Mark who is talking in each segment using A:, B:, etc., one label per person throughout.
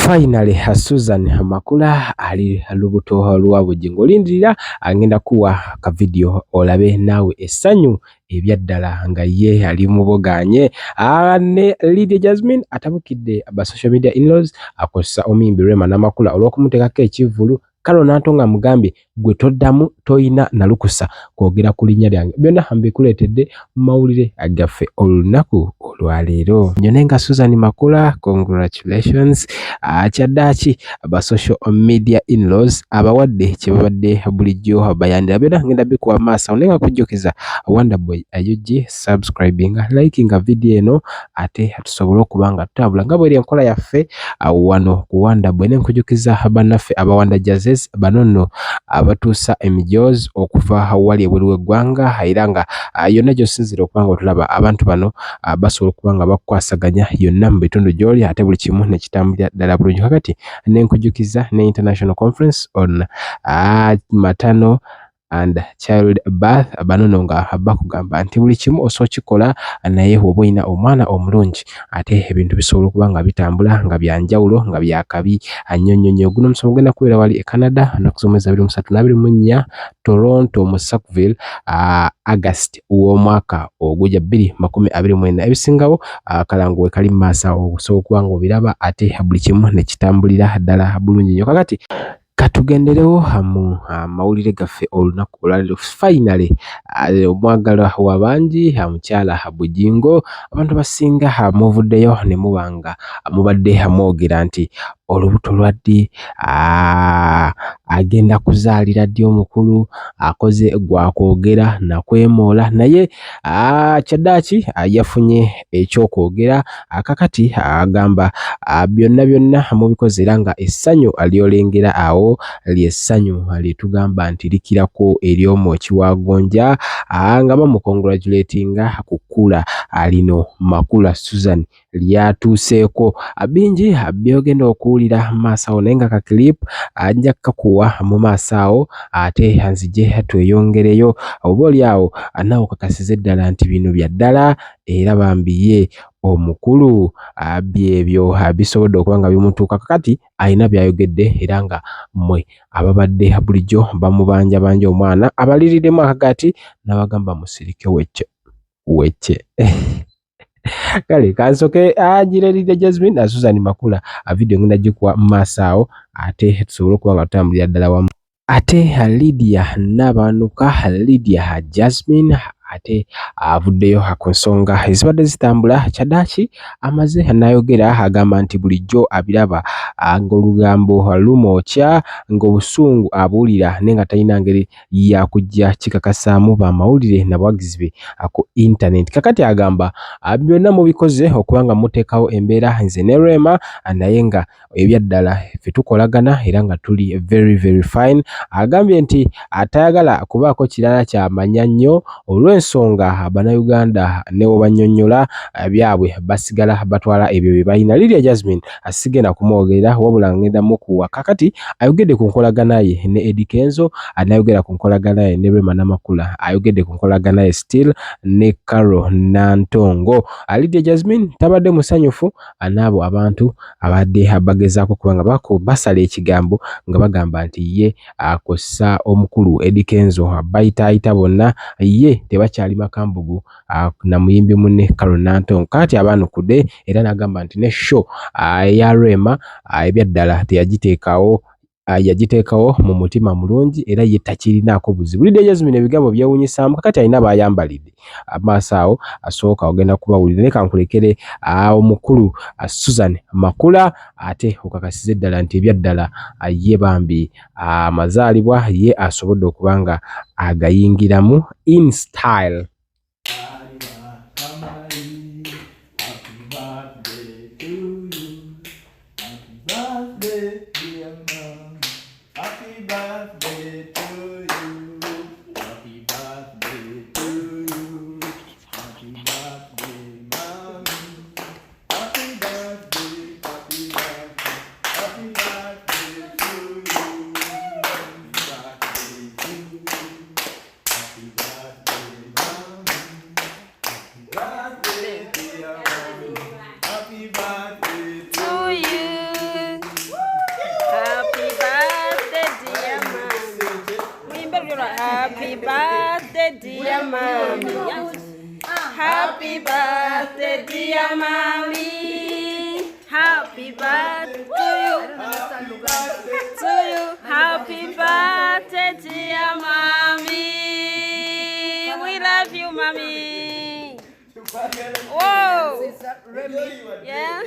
A: Finally Susan Makula ali lubuto lwa bugingo lindirira agenda kuwa ka video olabe nawe essanyu ebyaddala nga ye ali muboganye ne Lydia Jasmine atabukidde aba social media in-laws akosa omuyimbi Rema Namakula olw'okumuteekako ekivvulu Kalo Nantonga mugambye gwe toddamu toyina nalukusa kwogera ku linnya lyange byonna mbikuleetedde mawulire agaffe olunaku olwaleero nyonenga Susan Makula congratulations kyaddaaki aba social media in-laws abawadde kye babadde bulijjo bayandira byonna ngenda bikuwa maaso nenga kujjukiza Wonderboy ayujje subscribing likinga video eno ate tusobole okuba nga tutambula nga bweri enkola yaffe wano ku Wonderboy nenkujjukiza bannaffe abawanda jazzes bano nno abatuusa emijoozi okuva wali ebweru w'eggwanga era nga yonna gy'osinzira okuba nga otulaba abantu bano basobola okuba nga bakwasaganya yonna mu bitundu gy'oli ate buli kimu ne kitambulira ddala bulungi kakati nenkujjukiza ne International Conference on maternal and child birth bano nno nga bakugamba nti buli kimu osokikola naye oba oyina omwana omulungi ate ebintu bisobola okuba nga bitambula nga byanjawulo nga byakabi annyonnyonnyo guno omusomo genda kubeera wali e Canada ennaku z'omwezi 23-24 Toronto mu Sackville August w'omwaka ogujja 2024 ebisingawo kalanguwe kali mu maaso awo osobola okuba nga obiraba ate buli kimu ne kitambulira ddala bulungi nnyo kakati katugenderewo mu mawulire gaffe olunaku olwaleero finally omwagalwa w'abangi mukyala Bugingo abantu basinga muvuddeyo ne mubanga mubadde mwogera nti olubuto lwaddi agenda kuzaalira ddi omukulu akoze gwakwogera nakwemoola naye kyaddaaki yafunye ekyokwogera kakati agamba byonna mubikoze era nga essanyu lyolengera awo lyessanyu lyetugamba nti likirako ery'omwoki wa gonja nga bamukongratulatinga ku kkula lino Makula Susan lyatuuseeko bingi byogenda okuwulira maaso awo naye nga kakilip ajja kukakuwa mu maaso awo ate nzije tweyongereyo oba oli awo naawe okakasize ddala nti bino bya ddala era bambiye omukulu byebyo bisobodde okuba nga bimutuuka kakati alina byayogedde era nga mmwe ababadde bulijjo bamubanja omwana abaliriddemu akagati n'abagamba musirike wecce kale kansoke agira Lydia Jasmine Susan Makula video ngenda gikuwa maaso awo ate tusobole okuba nga tutambulira ddala wamu ate Lydia Nabanuka Lydia Jasmine ate avuddeyo ku nsonga ezibadde zitambula kyaddaaki amaze n'ayogera agamba nti bulijjo abiraba ng'olugambo lumwokya ng'obusungu abuwulira naye nga talina ngeri yakujja kikakasaamu bamawulire n'abawagizi be ku internet kakati agamba byonna mubikoze okuba nga muteekawo embeera nze ne Rema naye nga ebyaddala ffe tukolagana era nga tuli very very fine agambye nti atayagala kubaako kirala kyamanya nnyo olw'ensonga Bannayuganda ne banyonnyola byabwe basigala batwala ebyo bye balina Lydia Jasmine asigenda kumwogerera wabula ngenda mukuwa kakati ayogedde ku nkolagana ye ne Eddie Kenzo anayogera ku nkolagana ye ne Rema Namakula ayogedde ku nkolagana ye still ne Kalo Nantongo Lydia Jasmine tabadde musanyufu n'abo abantu abadde bagezaako kuba nga basala ekigambo nga bagamba nti ye akosa omukulu Eddie Kenzo bayitaayita bonna ye tebakyali makambugu na muyimbi munne Kalo Nantongo kati abaanukudde era n'agamba nti ne show eya Rema ebyaddala teyagiteekawo yagiteekawo mu mutima mulungi era ye takirinaako buzibu Lydia Jasmine ebigambo byewunyisaamu kakati alina bayambalidde amaaso awo asooka ogenda kubawulira ne kankulekere omukulu Susan Makula ate okakasize ddala nti ebyaddala ye bambi amazaalibwa ye asobodde okuba nga agayingiramu in style.
B: birthday, dear mommy. Happy birthday, dear mommy. Happy birthday to you. Happy birthday, dear mommy. We love you, mommy. Whoa. Yeah.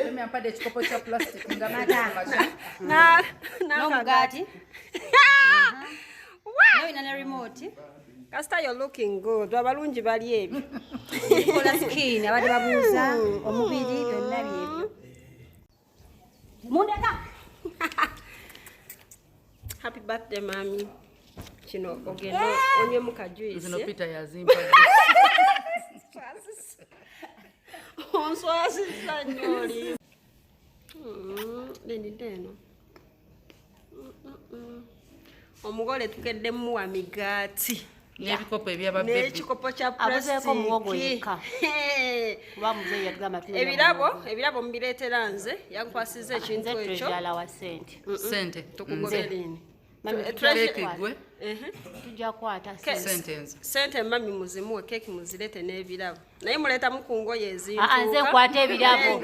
C: No Bugatti. No in a remote.
B: Kasta, you're looking good. Wabalungi bali ebi.
C: Kola skin abade babuza omubiri byonna byebyo. Mundeka.
B: Happy birthday, mommy. Kino ogendo onye mukajuice.
D: Zino Peter yazimpa.
B: Onswasi sanyoli. Deno. Omugole tukedde muwa migati.
D: N'ebikopo ebyaba baby.
B: N'ekikopo kya plastic.
C: Abuzeko muwogo yekka. Kuba muzeeyi yatugamba tulina.
B: Ebirabo mbireetera nze yankwasiza ekintu ekyo.
C: Treasure wa sente.
D: Sente.
B: Tukugobereni.
D: Treasure.
C: Tujja kwata
B: sente mami muzimuwe keki muzirete n'ebirabo. Naye muleeta mukungoye ezintu.
C: Nze nkwata ebirabo.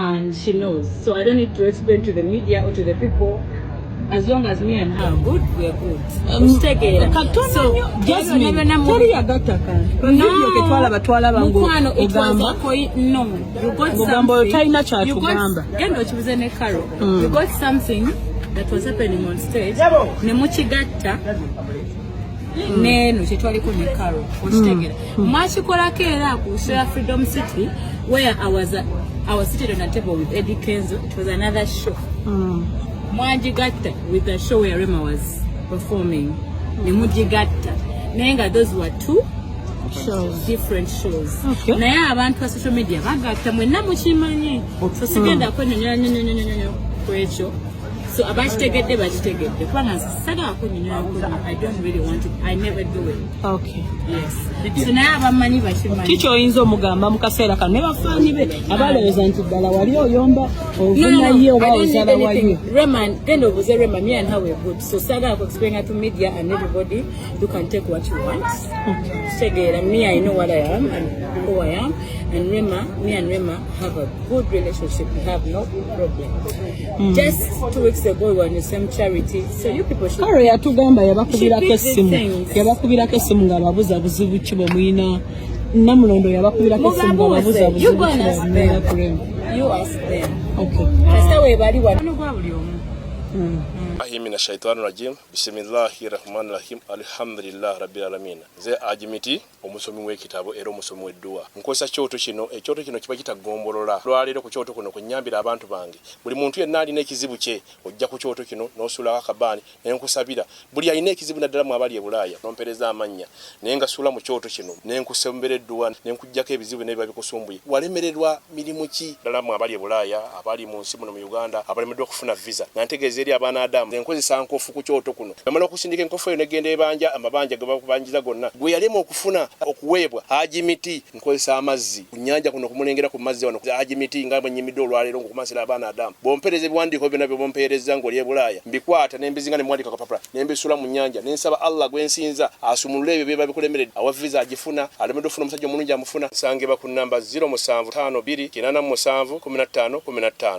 E: And she knows. So I don't need to explain to the media or to the people. As long as me and her are good, we are good. Take it. So, Jasmine, tell you got a can. No, you got something. You got something that was happening on stage. Nemuchigatta. Neno chitwaliko ne Carol. Ochitegera. Mwachikola kera ku Freedom City where I was seated on a table with Eddie Kenzo. It was another show. Mwajigatta with the show where Rema was performing. Nemujigatta. Nenga those were two shows, different shows. Okay. Naye abantu ba social media bagatta mwenna mukimanyi. So sigenda kwennyonyo kwekyo. So abakitegedde bakitegedde. Kubanga saga akunyonyo I don't really want to. I never do it. Okay. Yes. So naye abamanyi bakimanyi. Kicho oyinza omugamba mu kaseera kano ne bafaanyi be abalowooza nti ddala wali oyomba ovuna ye oba ozala wayo. Rema, genda obuze Rema, me and her were good. So saga aku explain to media and everybody, you can take what you want. Tegeera, me I know what I am and who I am. And Rema, me and Rema have a good relationship. We have no problem. Just 2 weeks ago we were in the same charity. So you people should. Karo yatugamba yabakubirako essimu nga babuza buzibu ki bwe muyina Namulondo yabakubirako essimu nga babuza buzibu ki bwe muyina kurema. You ask them. Okay. Kasa we bali wano gwa buli omu.
F: Mina shaitani rajim bismillahirrahmanirrahim alhamdulillah rabbil alamin ze ajimiti omusomi w'ekitabo era omusomi w'edduwa nkozesa kyoto kino ekyoto kino kiba kitagombolola lwaleero ku kyoto kuno kunyambira abantu bange buli muntu yenna alina ekizibu kye ojja ku kyoto kino n'osuula akabaani nenkusabira buli alina ekizibu naddala mu abali e Bulaaya nompereza amannya naye nga suula mu kyoto kino nenkusembera edduwa nenkujjako ebizibu n'ebiba bikusumbuye walemererwa mirimu ki ddala mu abali e Bulaaya abali mu nsi muno mu Uganda abalemeddwa okufuna visa nga ntegeeza eri abaana Adamu enkozesa nkofu ku kyoto kuno namala okusindika enkofu eyo negenda ebanja amabanja ge bakubanjiza gonna gwe yalema okufuna okuweebwa ajimiti nkozesa amazzi ku nnyanja kuno kumulengera ku mazzi wano ajimiti nga bwenyimidde olwaleero ngokumasira abaana Adamu bompereza ebiwandiiko byonna bye bompereza ng'oli e Bulaaya mbikwata nembizinga ne mwandika kapapula nembisula mu nnyanja nensaba Allah gwensinza asumulule ebyo byeba bikulemeredde awa visa agifuna alemedde ofuna omusajja omulungi amufuna nsangibwa ku namba 0752 887 15 15